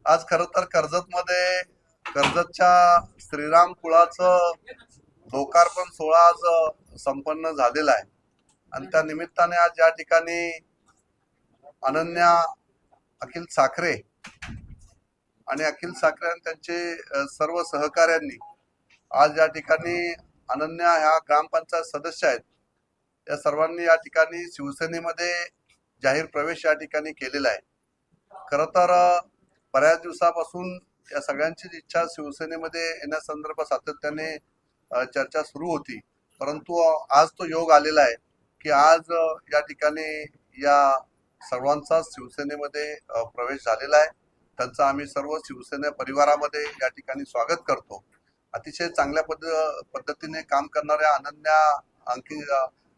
आज खर तर कर्जतच्या श्रीराम कुळाचं लोकार्पण सोहळा आज संपन्न झालेला आहे आणि त्या निमित्ताने आज या ठिकाणी अनन्या अखिल साखरे आणि त्यांचे सर्व सहकाऱ्यांनी आज या ठिकाणी अनन्या ह्या ग्रामपंचायत सदस्य आहेत, या सर्वांनी या ठिकाणी शिवसेनेमध्ये जाहीर प्रवेश या ठिकाणी केलेला आहे। खर तर बऱ्याच दिवसापासून या सगळ्यांचीच इच्छा शिवसेनेमध्ये येण्यासंदर्भात सातत्याने चर्चा सुरू होती, परंतु आज तो योग आलेला आहे की आज या ठिकाणी या सर्वांचा शिवसेनेमध्ये प्रवेश झालेला आहे। त्यांचं आम्ही सर्व शिवसेना परिवारामध्ये या ठिकाणी स्वागत करतो। अतिशय चांगल्या पद्धतीने काम करणाऱ्या अनन्या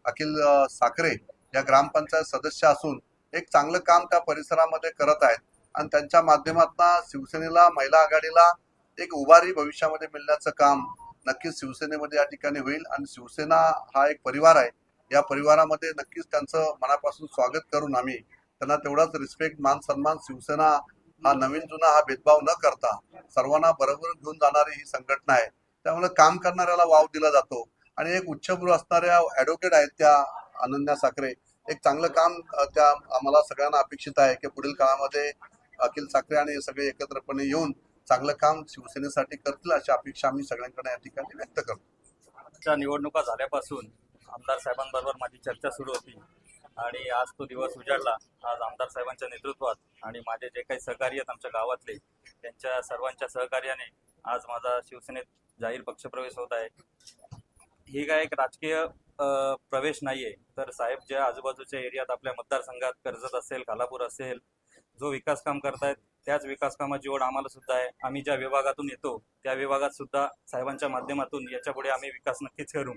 अखिल साखरे या ग्रामपंचायत सदस्य असून एक चांगलं काम त्या परिसरामध्ये करत आहेत आणि त्यांच्या माध्यमातून शिवसेनेला, महिला आघाडीला एक उभारी भविष्यामध्ये मिळण्याचं काम नक्कीच शिवसेनेमध्ये या ठिकाणी होईल आणि शिवसेना हा एक परिवार आहे, या परिवारामध्ये नक्कीच त्यांचं मनापासून स्वागत करून आम्ही त्यांना तेवढाच रिस्पेक्ट, मान सन्मान, शिवसेना हा नवीन जुना हा भेदभाव न करता सर्वांना बरोबर घेऊन जाणारी ही संघटना आहे। त्यामुळे काम करणाऱ्याला वाव दिला जातो आणि एक उच्चभ्रू असणाऱ्या ऍडव्होकेट आहेत त्या अनन्या साखरे, एक चांगलं काम त्या आम्हाला सगळ्यांना अपेक्षित आहे की पुढील काळामध्ये अखिल साखरे आणि सगळे एकत्रपणे येऊन चांगलं काम शिवसेनेसाठी करतील अशी अपेक्षा आम्ही सगळ्यांकडे या ठिकाणी व्यक्त करतो। निवडणुका झाल्यापासून आमदार साहेबांबरोबर माझी चर्चा सुरू होती आणि आज तो दिवस उजाडला। आज आमदार साहेबांच्या नेतृत्वात आणि माझे जे काही सहकारी आहेत आमच्या गावातले, त्यांच्या सर्वांच्या सहकार्याने आज माझा शिवसेनेत जाहीर पक्षप्रवेश होत आहे। ही काय एक राजकीय प्रवेश नाहीये, तर साहेब ज्या आजूबाजूच्या एरियात आपल्या मतदारसंघात कर्जत असेल, खालापूर असेल, जो विकास काम करतायत त्याच विकास कामाची ओढ आम्हाला सुद्धा आहे। आम्ही ज्या विभागातून येतो त्या विभागात सुद्धा साहेबांच्या माध्यमातून याच्या पुढे आम्ही विकास नक्कीच करू।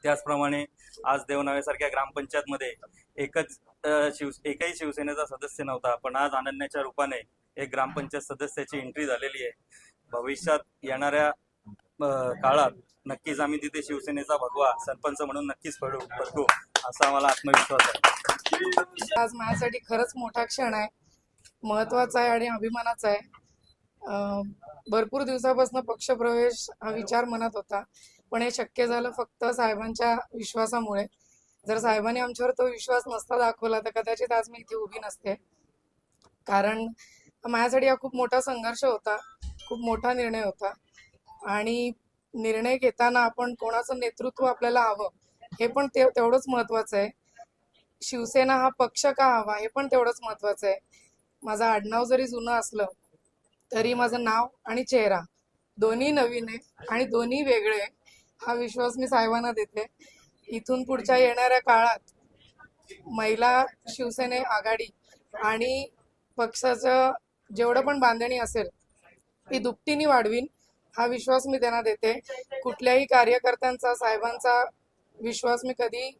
त्याचप्रमाणे आज देवनावेसारख्या ग्रामपंचायतमध्ये एकही शिवसेनेचा सदस्य नव्हता, पण आज अनन्याच्या रूपाने एक ग्रामपंचायत सदस्याची एंट्री झालेली आहे। भविष्यात येणाऱ्या काळात नक्कीच आम्ही तिथे शिवसेनेचा भगवा सरपंच म्हणून नक्कीच पडू असा आम्हाला आत्मविश्वास आहे। आज माझ्यासाठी खरंच मोठा क्षण आहे, महत्वाचा आहे आणि अभिमानाचा आहे। भरपूर दिवसापासून पक्षप्रवेश हा विचार मनात होता, पण हे शक्य झालं फक्त साहेबांच्या विश्वासामुळे। जर साहेबांनी आमच्यावर तो विश्वास नसता दाखवला तर कदाचित आज मी इथे उभी नसते, कारण माझ्यासाठी हा खूप मोठा संघर्ष होता, खूप मोठा निर्णय होता आणि निर्णय घेताना आपण कोणाचं नेतृत्व आपल्याला हवं हे पण तेवढंच महत्वाचं आहे। शिवसेना हा पक्ष का हवा हे पण तेवढंच महत्वाचं आहे। माझं आडनाव जरी जुनं असलं तरी माझं नाव आणि चेहरा दोन्ही नवीन आहे आणि दोन्ही वेगळे, हा विश्वास मी साहेबांना देते। इथून पुढच्या येणाऱ्या काळात महिला शिवसेने आघाडी आणि पक्षाचं जेवढं पण बांधणी असेल ती दुपटीने वाढवीन, हा विश्वास मी त्यांना देते। कुठल्याही कार्यकर्त्यांचा, साहेबांचा विश्वास मी कधी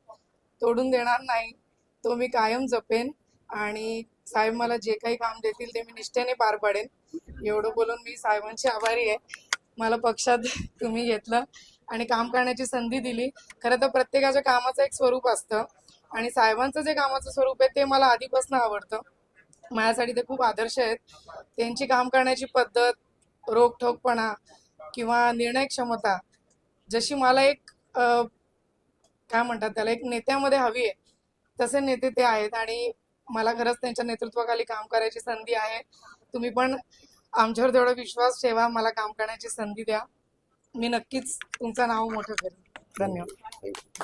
तोडून देणार नाही, तो मी कायम जपेन आणि साहेब मला जे काही काम देतील ते मी निष्ठेने पार पाडेन। एवढं बोलून मी साहेबांची आभारी आहे, मला पक्षात तुम्ही घेतलं आणि काम करण्याची संधी दिली। खरं तर प्रत्येकाच्या कामाचं एक स्वरूप असतं आणि साहेबांचं जे कामाचं स्वरूप आहे ते मला आधीपासून आवडतं। माझ्यासाठी ते खूप आदर्श आहेत। त्यांची काम करण्याची पद्धत, रोखठोकपणा किंवा निर्णय क्षमता जशी मला एक काय म्हणतात त्याला, एक नेत्यामध्ये हवी आहे, तसे नेते ते आहेत आणि मला खरंच त्यांच्या नेतृत्वाखाली काम करायची संधी आहे। तुम्ही पण आमच्यावर तेवढा विश्वास ठेवा, मला काम करण्याची संधी द्या, मी नक्कीच तुमचं नाव मोठं करेन। धन्यवाद।